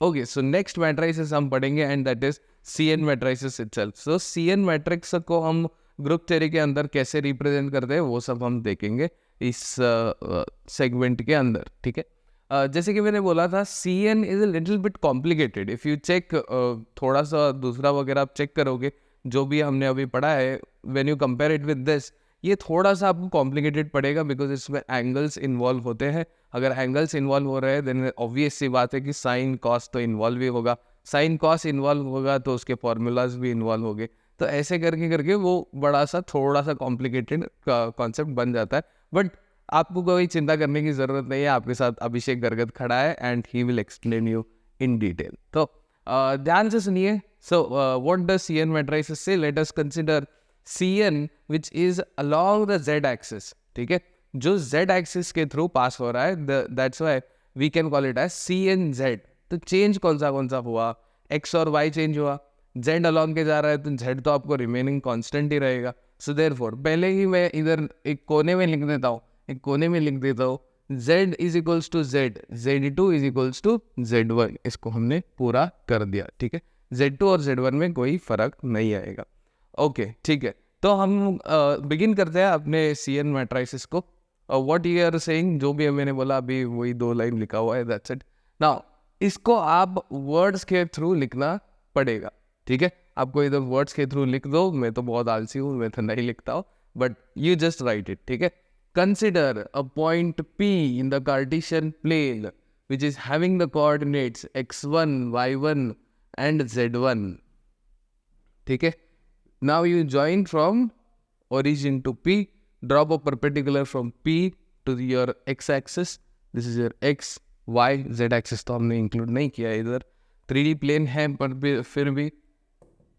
Okay, so next matrices हम पढ़ेंगे and that is CN matrices itself. So CN matrix को हम group theory के अंदर कैसे रिप्रेजेंट करते हैं वो सब हम देखेंगे इस सेगमेंट के अंदर. ठीक है, जैसे कि मैंने बोला था CN is a little bit complicated. If you check थोड़ा सा दूसरा वगैरह आप चेक करोगे जो भी हमने अभी पढ़ा है, when you compare it with this, ये थोड़ा सा आपको कॉम्प्लिकेटेड पड़ेगा बिकॉज इसमें एंगल्स इन्वॉल्व होते हैं. अगर एंगल्स इन्वॉल्व हो रहे हैं देन ऑब्वियस सी बात है कि साइन कॉस तो इन्वॉल्व ही होगा. साइन कॉस इन्वॉल्व होगा तो उसके फॉर्मूलाज भी इन्वॉल्व होंगे. तो ऐसे करके करके वो बड़ा सा थोड़ा सा कॉम्प्लिकेटेड कॉन्सेप्ट बन जाता है. बट आपको कोई चिंता करने की ज़रूरत नहीं है. आपके साथ अभिषेक गर्गत खड़ा है and he will explain you in detail. तो ध्यान से सुनिए. So what does CN matrices say? Let us consider CN which is along the Z axis. ठीक है, जो Z एक्सिस के थ्रू पास हो रहा है, that's why we can call it as CNZ. तो चेंज कौन सा हुआ? X और Y चेंज हुआ. Z अलॉन्ग के जा रहा है तो Z तो आपको रिमेनिंग कांस्टेंट ही रहेगा. सो देयरफॉर पहले ही मैं इधर एक कोने में लिख देता हूँ, Z is equals to Z, Z2 is equals to Z1. इसको हमने पूरा कर दिया. ठीक है, Z2 और Z1 में कोई फर्क नहीं आएगा. ओके, ठीक है. तो हम बिगिन करते हैं अपने CN मैट्रिसेस को. व्हाट यू आर सेइंग, जो भी मैंने बोला अभी वही 2 लाइन लिखा हुआ है, दैट्स इट. नाउ इसको आप वर्ड्स के थ्रू लिखना पड़ेगा. ठीक है, आपको इधर वर्ड्स के थ्रू लिख दो. मैं तो बहुत आलसी हूँ, मैं तो नहीं लिखता हूँ, but you just right it. ठीक है, consider a point P in the Cartesian plane which is having the coordinates x1, y1 and z1. ठीक है, now you join from origin to P, drop a perpendicular from P to your x-axis. This is your x, y, z-axis तो हमने include नहीं किया इधर. 3D plane है पर फिर भी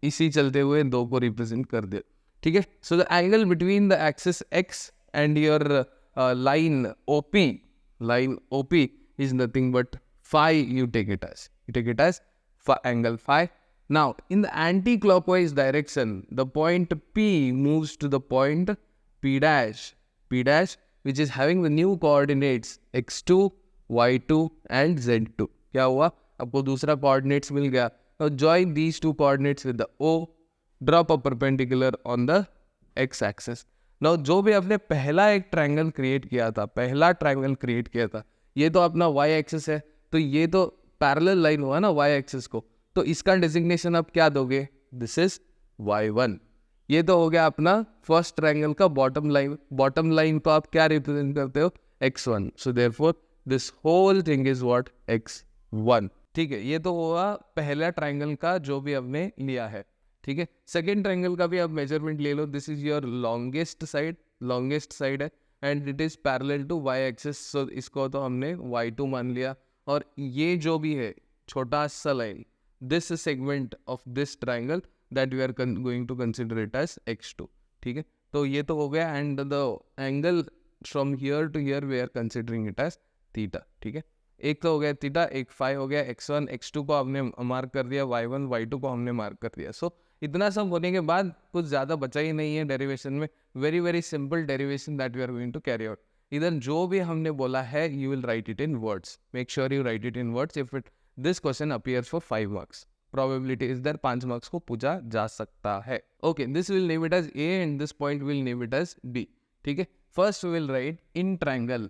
इसी चलते हुए दो को रिप्रेजेंट कर दिया. ठीक है, so the angle between the axis x and your line OP is nothing but phi. You take it as angle phi. Now in the anti-clockwise direction the point P moves to the point P dash which is having the new coordinates x2, y2 and z2. क्या हुआ? आपको दूसरा coordinates मिल गया. Now join these two coordinates with the O, drop a perpendicular on the x-axis. Now जो भी आपने पहला एक ट्रायंगल क्रिएट किया था, ये तो अपना y एक्सिस है, तो ये तो पैरेलल लाइन हुआ ना y एक्सिस को, तो इसका डेजिग्नेशन आप क्या दोगे? This is y1. ये तो हो गया अपना फर्स्ट ट्रायंगल का बॉटम लाइन को आप क्या रिप्रेजेंट करते हो? x1. So therefore this whole thing is what? x1. ठीक है, ये तो हुआ पहला ट्रायंगल का जो भी हमने लिया है. ठीक है, सेकेंड ट्रायंगल का भी आप मेजरमेंट ले लो. This is your longest side है and it is parallel to y axis. So इसको तो हमने y2 मान लिया. और ये जो भी है छोटा सा line, this segment of this triangle that we are going to consider it as x2. ठीक है, तो ये तो हो गया and the angle from here to here we are considering it as theta. ठीक है, एक तो हो गया थीटा, एक फाई हो गया. x1 x2 को हमने मार्क कर दिया, y1 y2 को हमने मार्क कर दिया. सो इतना सब होने के बाद कुछ ज़्यादा बचा ही नहीं है डेरिवेशन में. Very simple derivation that we are going to carry out. इधर जो भी हमने बोला है you will write it in words. Make sure you write it in words. If it this question appears for 5 marks, probability is there 5 marks को पूछा जा सकता है. Okay, this will name it as A and this point will name it as B. ठीक है, first we will write in triangle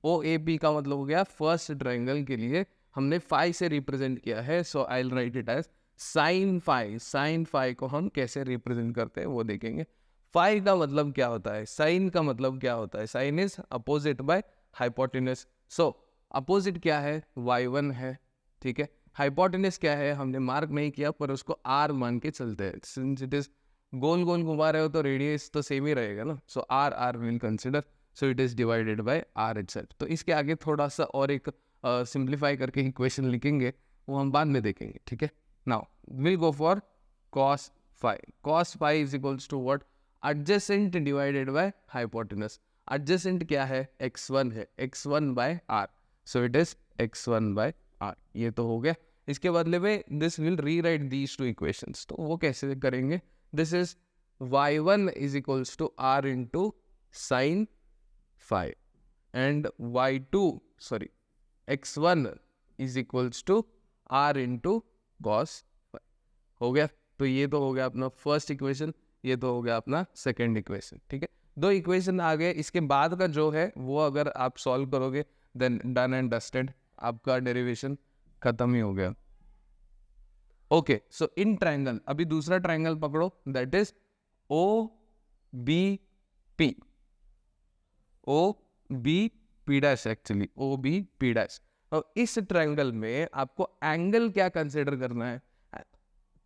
OAP का मतलब हो गया फर्स्ट ट्रायंगल के लिए हमने फाई से रिप्रेजेंट किया है. So I will write it as sine phi को हम कैसे रिप्रेजेंट करते हैं वो देखेंगे. फाई का मतलब क्या होता है, साइन का मतलब क्या होता है? Sine is opposite by hypotenuse. So opposite क्या है? y1 है. ठीक है, हाइपोटेनस क्या है? हमने मार्क नहीं किया पर उसको r मान के चलते हैं. सिंस इट इज गोल घुमा रहे हो तो रेडियस तो सेम ही रहेगा ना. सो r will consider. So it is divided by r itself. तो इसके आगे थोड़ा सा और एक सिंप्लीफाई करके इक्वेशन लिखेंगे, वो हम बाद में देखेंगे. ठीक है, now will go for cos phi is equals to what? Adjacent divided by hypotenuse. Adjacent क्या है? x1 है, x1 by r. So it is x1 by r. ये तो हो गया. इसके बदले में this will rewrite these two equations. तो वो कैसे करेंगे? This is y1 is equals to r into sine phi and y2 sorry x1 is equals to r into cos five. हो गया। तो ये तो हो गया अपना फर्स्ट इक्वेशन, ये तो हो गया अपना सेकेंड इक्वेशन। ठीक है, दो इक्वेशन आ गए। इसके बाद का जो है वो अगर आप सॉल्व करोगे देन डन एंड डस्टेड, आपका डेरिवेशन खत्म ही हो गया। ओके, सो इन ट्रायंगल अभी दूसरा ट्रायंगल पकड़ो, that is O B P. O B P dash, actually O B P dash. और इस ट्रायंगल में आपको एंगल क्या कंसिडर करना है?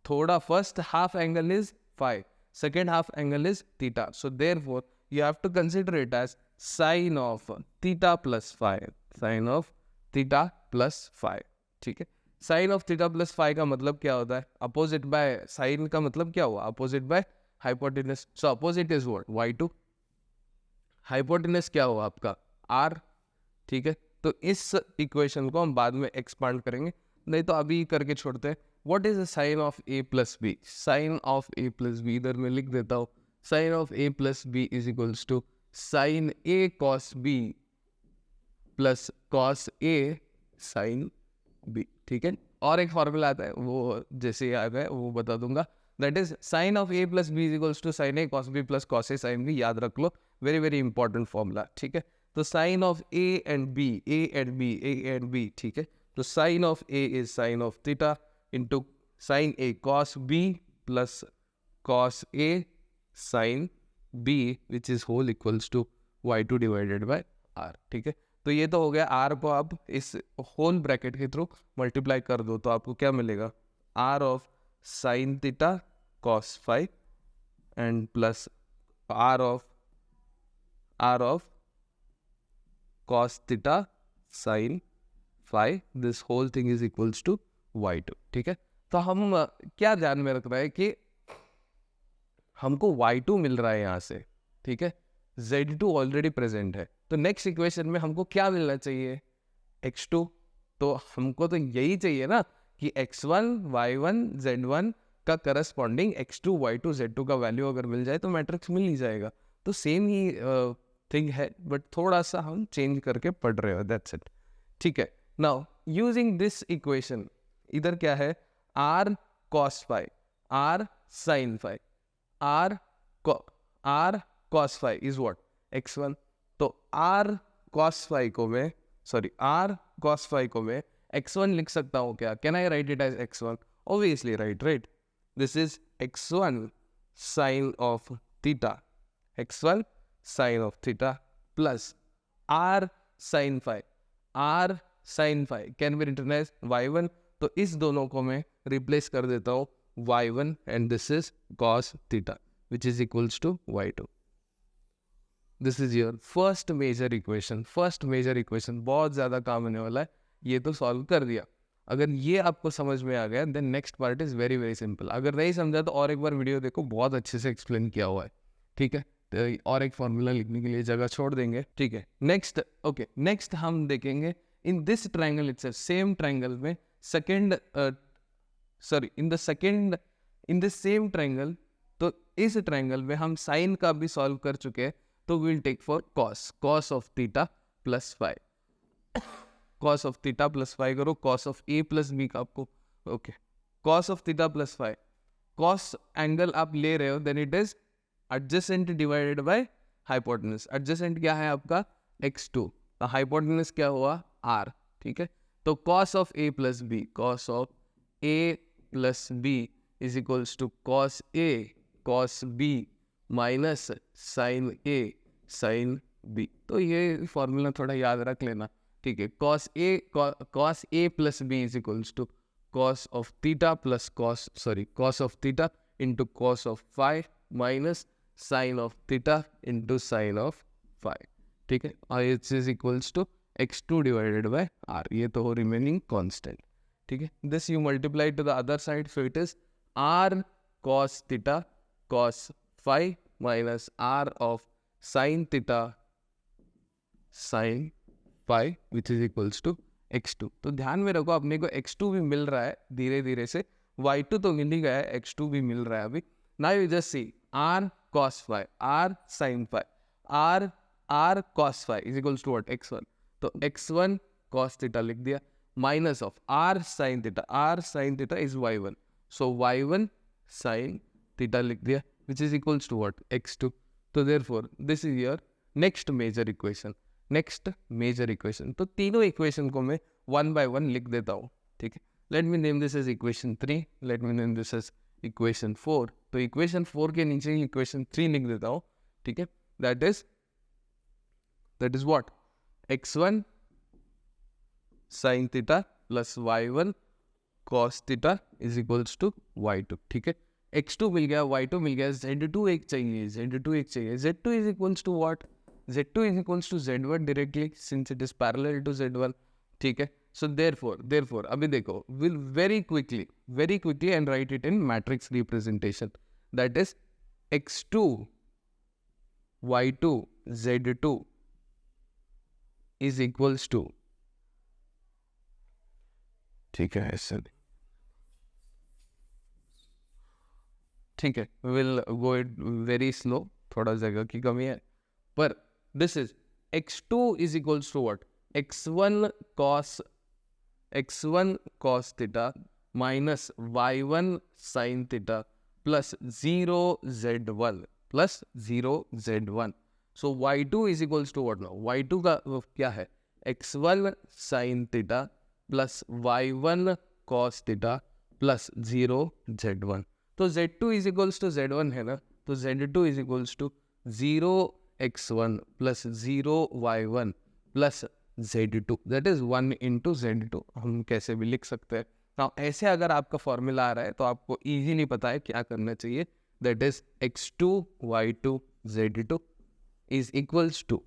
थोड़ा first half angle is five, second half angle is theta. So therefore, you have to consider it as sine of theta plus phi. Sine of theta plus phi. ठीक है, sine of theta plus phi का मतलब क्या होता है? Opposite bye, sign का मतलब क्या हुआ? Opposite by hypotenuse. So opposite is what? y2। Hypotenuse क्या हुआ आपका? r। ठीक है, तो इस इक्वेशन को हम बाद में एक्सपांड करेंगे, नहीं तो अभी करके छोड़ते हैं। What is the sin of a plus b? Sin of a plus b, इधर मैं लिख देता हूँ, sin of a plus b is equals to sin a cos b plus cos a sin b। ठीक है, और एक फॉर्मूला आता है, वो जैसे आ गए वो बता दूंगा। That is sin of a plus b is equals to sin a cos b plus cos a sin b। याद रख लो, वेरी वेरी इंपॉर्टेंट फॉर्मूला। ठीक है, तो sin of a and b, a and b, a and b। ठीक है, तो sin of a is sin of theta into sin a cos b plus cos a sin b, which is whole equals to y2 divided by r। ठीक है, तो ये तो हो गया। r को आप इस होल ब्रैकेट के थ्रू मल्टीप्लाई कर दो तो आपको क्या मिलेगा? r of sin theta cos phi and plus r of cos theta sin phi, this whole thing is equals to y2। ठीक है, तो हम क्या ध्यान में रख रहे हैं कि हमको y2 मिल रहा है यहाँ से। ठीक है, z2 ऑलरेडी प्रेजेंट है, तो नेक्स्ट इक्वेशन में हमको क्या मिलना चाहिए? x2। तो हमको तो यही चाहिए ना कि x1 y1 z1 का करस्पॉन्डिंग x2 y2 z2 का वैल्यू अगर मिल जाए तो मैट्रिक्स मिल ही जाएगा। तो सेम ही थिंग है, बट थोड़ा सा हम चेंज करके पढ़ रहे हो, दैट्स इट। ठीक है, नाउ यूजिंग दिस इक्वेशन, इधर क्या है? r cos phi, r sin phi, r cos phi is what? x1। तो r cos phi को मैं x1 लिख सकता हूँ क्या? Can I write it as x1? Obviously right. This is x1 sin of theta, x1 sin of theta plus r sin phi, r sin phi can be written as y1। तो इस दोनों को मैं replace कर देता हूँ y1 and this is cos theta which is equals to y2। This is your first major equation. बहुत ज़्यादा काम होने वाला है, ये तो सॉल्व कर दिया। अगर ये आपको समझ में आ गया then next part is very very simple. अगर नहीं समझा तो और एक बार वीडियो देखो, बहुत अच्छे से एक्सप्लेन किया हुआ है। ठीक है, तो और एक फॉर्मूला लिखने के लिए जगह छोड़ देंगे। ठीक है, नेक्स्ट हम देखेंगे in this triangle itself, same triangle में इन द सेम ट्रायंगल। तो इस ट्रायंगल में हम साइन का भी सॉल्व कर चुके हैं, तो will take for cos of theta plus phi. Cos of theta plus phi करो, cos of A plus B का आपको okay, cos of theta plus phi. Cos angle आप ले रहे हो then it is adjacent divided by hypotenuse. Adjacent क्या है आपका? x2, हाइपोटेनस क्या हुआ? r। ठीक है, तो cos of A plus B, cos of A plus B is equals to cos A cos B minus sine A sine B. तो ये फॉर्मूला थोड़ा याद रख लेना। ठीक है, cos A plus B is equals to cos of theta plus cos of theta into cos of phi minus sine of theta into sine of phi. ठीक है, और it is equals to x2 divided by r। ये तो हो remaining constant. ठीक है, this you multiply to the other side, so it is r cos theta cos phi minus r of sin theta sin phi which is equals to x2। तो ध्यान में रखो, अपने को x2 भी मिल रहा है धीरे धीरे से, y2 तो मिल ही गया है, x2 भी मिल रहा है अभी। Now you just see r cos phi, r sin phi, r cos phi is equals to what? x1। तो x1 cos theta लिख दिया, minus of r sin theta. r sin theta is y1, so y1 sin theta लिख दिया, which is equals to what? x2. तो therefore this is your next major equation. Next major equation. तो तीनों equation को मैं 1 by 1 लिख देता हूँ. ठीक है, let me name this as equation 3, let me name this as equation 4. तो इक्वेशन 4 के नीचे ही इक्वेशन 3 लिख देता हूँ. ठीक है, that is what? x1 sin theta plus y1 cos theta is equals to y2. ठीक है, x2 मिल गया, y2 मिल गया, z2 एक चाहिए, z2 is equals to what? z2 is equals to z1 directly since it is parallel to z1. ठीक है, so therefore अभी देखो, we'll very quickly and write it in matrix representation. That is x2 y2 z2 is equals to, ठीक है ऐसे, ठीक है, we'll go it very slow, थोड़ा जगह की कमी है, पर this is x2 is equals to what? x1 cos theta minus y1 sin theta plus 0 z1. So y2 is equals to what now? y2 का क्या है? x1 sin theta plus y1 cos theta plus 0 z1. तो z2 is equals to z1 है ना, तो z2 is equals to 0 x1 plus 0 y1 plus z2, that is 1 into z2. हम कैसे भी लिख सकते हैं. Now ऐसे अगर आपका फॉर्मूला आ रहा है तो आपको इजीली पता है क्या करना चाहिए. that is x2 y2 z2 is equals to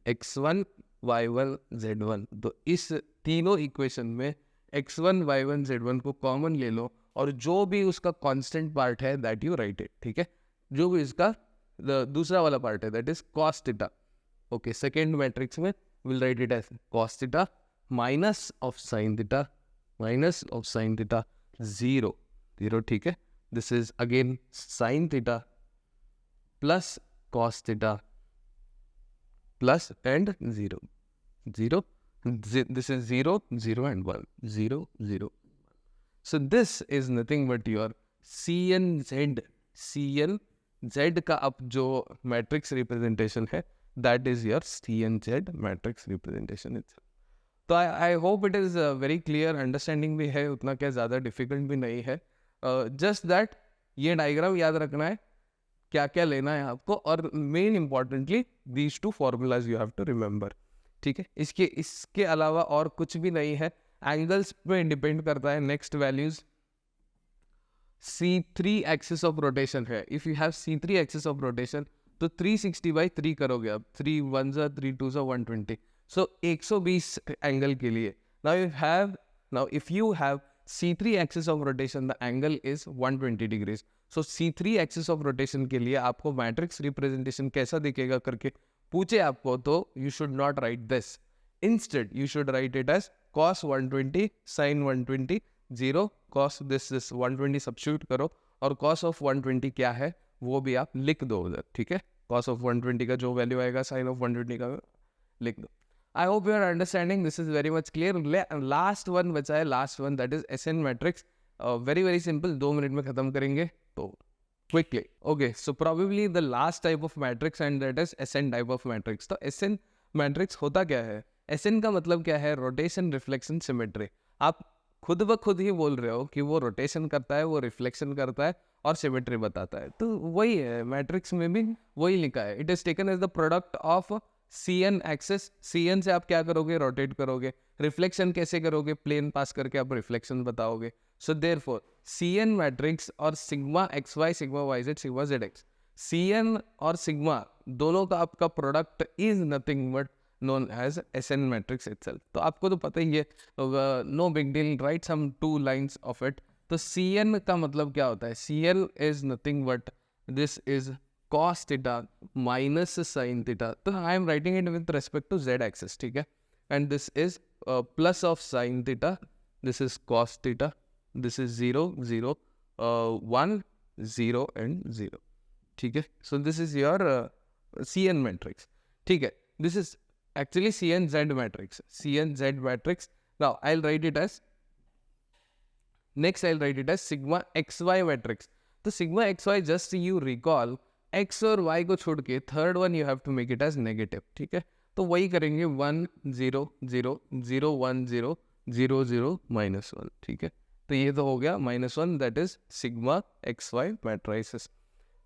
x1 y1 z1. तो इस तीनों इक्वेशन में x1 y1 z1 को कॉमन ले लो और जो भी उसका कांस्टेंट पार्ट है दैट यू राइट इट. ठीक है, जो भी इसका दूसरा वाला पार्ट है that is cos theta. Okay, second matrix में will write it as cos theta minus of sin theta zero. ठीक है, this is again sin theta plus cos theta plus and zero. This is 0 and 1, 0. So this is nothing but your CNZ का अब जो matrix representation है that is your CNZ matrix representation itself. तो I hope it is very clear, understanding भी है, उतना क्या ज़्यादा डिफिकल्ट भी नहीं है. जस्ट दैट ये डायग्राम याद रखना है, क्या क्या लेना है आपको, और main importantly these two formulas you have to remember. ठीक है, इसके अलावा और कुछ भी नहीं है. एंगल्स पे डिपेंड करता है next values. C3 axis of rotation है. If you have C3 axis of rotation तो 360/3 करोगे आप. 3 1 3 2 120. सो 120 एंगल के लिए now if you have C3 axis of rotation the angle is 120 degrees. So C3 axis of rotation के लिए आपको matrix representation कैसा दिखेगा करके पूछे आपको तो you should not write this. Instead you should write it as cos 120 sin 120 0 cos this 120 substitute करो और cos ऑफ 120 क्या है वो भी आप लिख दो उधर. ठीक है, cos ऑफ 120 का जो वैल्यू आएगा sin ऑफ 120 का लिख दो. I hope you are understanding, this is very much clear. Last one बचा है, last one that is SN matrix. Very simple, 2 minute में खत्म करेंगे तो quickly. Okay, so probably the last type of matrix and that is SN type of matrix. तो SN matrix होता क्या है? SN का मतलब क्या है? Rotation, reflection, symmetry. आप खुद ब खुद ही बोल रहे हो कि वो रोटेशन करता है, वो रिफ्लेक्शन करता है और सिमेट्री बताता है. तो वही है, मैट्रिक्स में भी वही लिखा है. It is taken as the product of CN axis. CN से आप क्या करोगे? रोटेट करोगे. रिफ्लेक्शन कैसे करोगे? प्लेन पास करके आप रिफ्लेक्शन बताओगे. सो देयरफॉर CN मैट्रिक्स और sigma XY, sigma YZ, sigma ZX, CN और सिग्मा दोनों का आपका product is nothing but known as SN matrix itself. तो आपको तो पता ही है, no big deal, write some 2 lines of it. तो CN का मतलब क्या होता है? CN is nothing but this is cos theta minus sin theta. तो I am writing it with respect to Z axis. ठीक है, and this is plus of sin theta, this is cos theta, this is 0 0 1 0 and 0. ठीक है, so this is your CN matrix. ठीक है, this is actually CNZ matrix. CNZ matrix. Now I'll write it as, next I'll write it as sigma XY matrix. तो sigma XY, just you recall, x और y को छोड़ के third one you have to make it as negative. ठीक है, तो वही करेंगे 1 0 0 0 1 0 0 0 -1. ठीक है, तो ये तो हो गया -1, that is sigma XY matrices.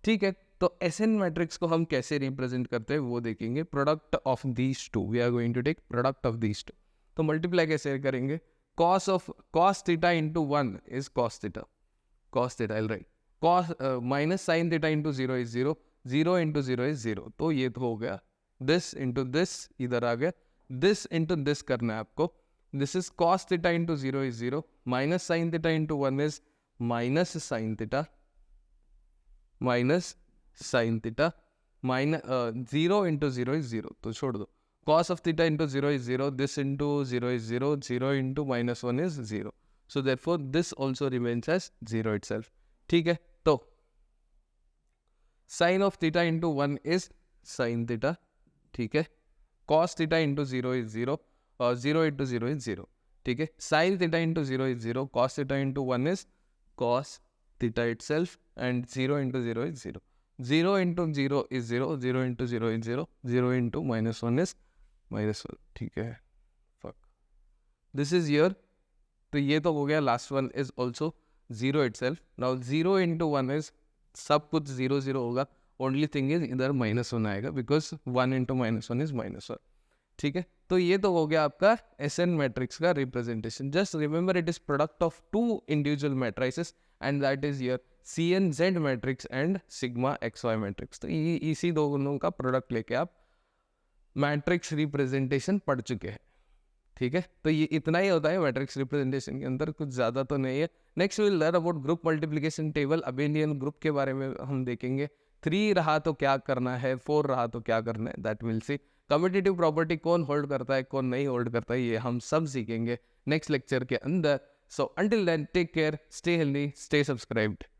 ठीक है, तो SN मैट्रिक्स को हम कैसे रिप्रेजेंट करते हैं वो देखेंगे. Product of these two, we are going to take product of these two. तो मल्टीप्लाई कैसे करेंगे? cos theta into 1 is cos theta. I'll write cos minus sin theta into 0 is 0, 0 into 0 is 0. तो ये तो हो गया, this into this इधर आ गया, this into this करना है आपको. This is cos theta into 0 is 0, minus sin theta into 1 is minus sin theta, minus sin theta, minus 0 into 0 is 0. तो छोड़ दो. Cos of theta into 0 is 0, this into 0 is 0, 0 into -1 is 0. So therefore this also remains as 0 itself. ठीक है, तो sin of theta into 1 is sin theta. ठीक है, cos theta into 0 is 0, 0 into 0 is 0. ठीक है, sin theta into 0 is 0, cos theta into 1 is cos theta itself, and 0 into 0 is 0. 0 into 0 is 0, 0 into 0 is 0, 0 into -1 is -1. ठीक है, fuck, this is here. तो ये तो हो गया, last one is also 0 itself. Now 0 into 1 is, सब कुछ 0 0 होगा, ओनली थिंग इज इधर -1 आएगा, बिकॉज 1 into -1 is -1. ठीक है, तो ये तो हो गया आपका SN मैट्रिक्स का representation. Just remember it is product of two individual matrices, and that is here CNZ matrix and sigma XY matrix. तो इसी दोनों का प्रोडक्ट लेके आप मैट्रिक्स रिप्रेजेंटेशन पढ़ चुके हैं. ठीक है, तो ये इतना ही होता है मैट्रिक्स रिप्रेजेंटेशन के अंदर, कुछ ज़्यादा तो नहीं है. Next will learn about group multiplication table. Abelian group के बारे में हम देखेंगे. 3 रहा तो क्या करना है, 4 रहा तो क्या करना है, that will see. Commutative property कौन होल्ड करता है, कौन नहीं होल्ड करता है, ये हम सब सीखेंगे नेक्स्ट लेक्चर के अंदर. So until then, take care, stay healthy, stay subscribed.